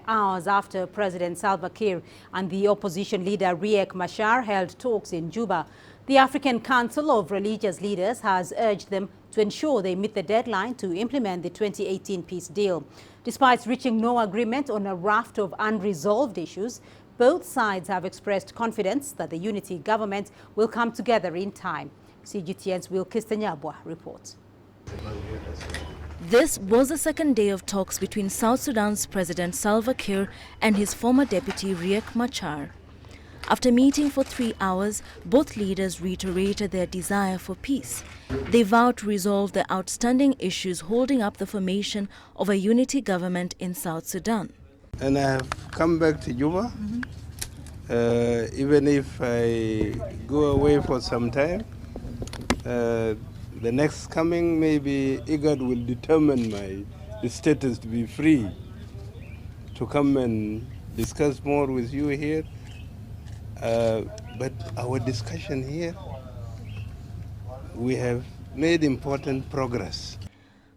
hours after President Salva Kiir and the opposition leader Riek Machar held talks in Juba. The African Council of Religious Leaders has urged them to ensure they meet the deadline to implement the 2018 peace deal. Despite reaching no agreement on a raft of unresolved issues, both sides have expressed confidence that the unity government will come together in time. CGTN's Wilkister Nyabwa reports. This was the second day of talks between South Sudan's President Salva Kiir and his former deputy Riek Machar. After meeting for 3 hours, both leaders reiterated their desire for peace. They vowed to resolve the outstanding issues holding up the formation of a unity government in South Sudan. And I have come back to Juba. Even if I go away for some time, the next coming, maybe gov't will determine my status to be free to come and discuss more with you here. But our discussion here, we have made important progress.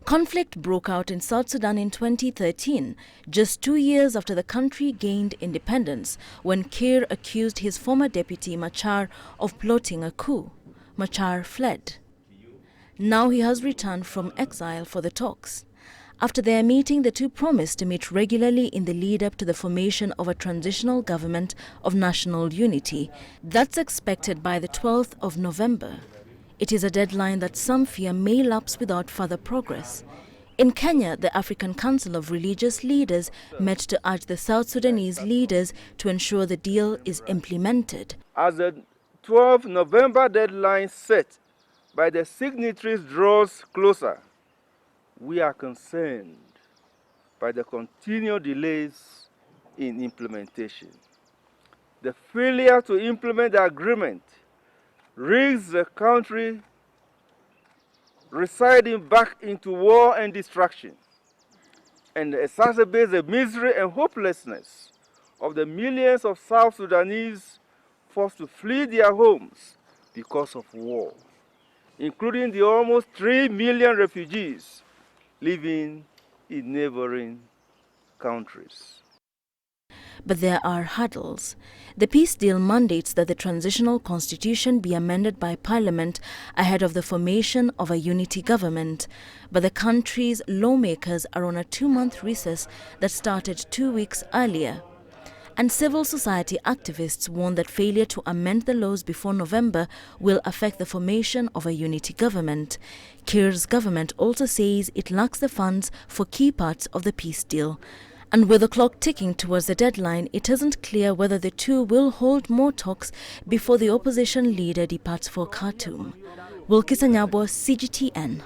Conflict broke out in South Sudan in 2013, just 2 years after the country gained independence, when Kiir accused his former deputy Machar of plotting a coup. Machar fled. Now he has returned from exile for the talks. After their meeting, the two promised to meet regularly in the lead-up to the formation of a transitional government of national unity. That's expected by the 12th of November. It is a deadline that some fear may lapse without further progress. In Kenya, the African Council of Religious Leaders met to urge the South Sudanese leaders to ensure the deal is implemented. As the 12th November deadline set by the signatories draws closer, we are concerned by the continued delays in implementation. The failure to implement the agreement risks the country receding back into war and destruction, and exacerbates the misery and hopelessness of the millions of South Sudanese forced to flee their homes because of war, including the almost 3 million refugees living in neighboring countries. But there are hurdles. The peace deal mandates that the transitional constitution be amended by parliament ahead of the formation of a unity government. But the country's lawmakers are on a 2-month recess that started 2 weeks earlier. And civil society activists warn that failure to amend the laws before November will affect the formation of a unity government. Kiir's government also says it lacks the funds for key parts of the peace deal. And with the clock ticking towards the deadline, it isn't clear whether the two will hold more talks before the opposition leader departs for Khartoum. Wilkister Nyabwa, CGTN.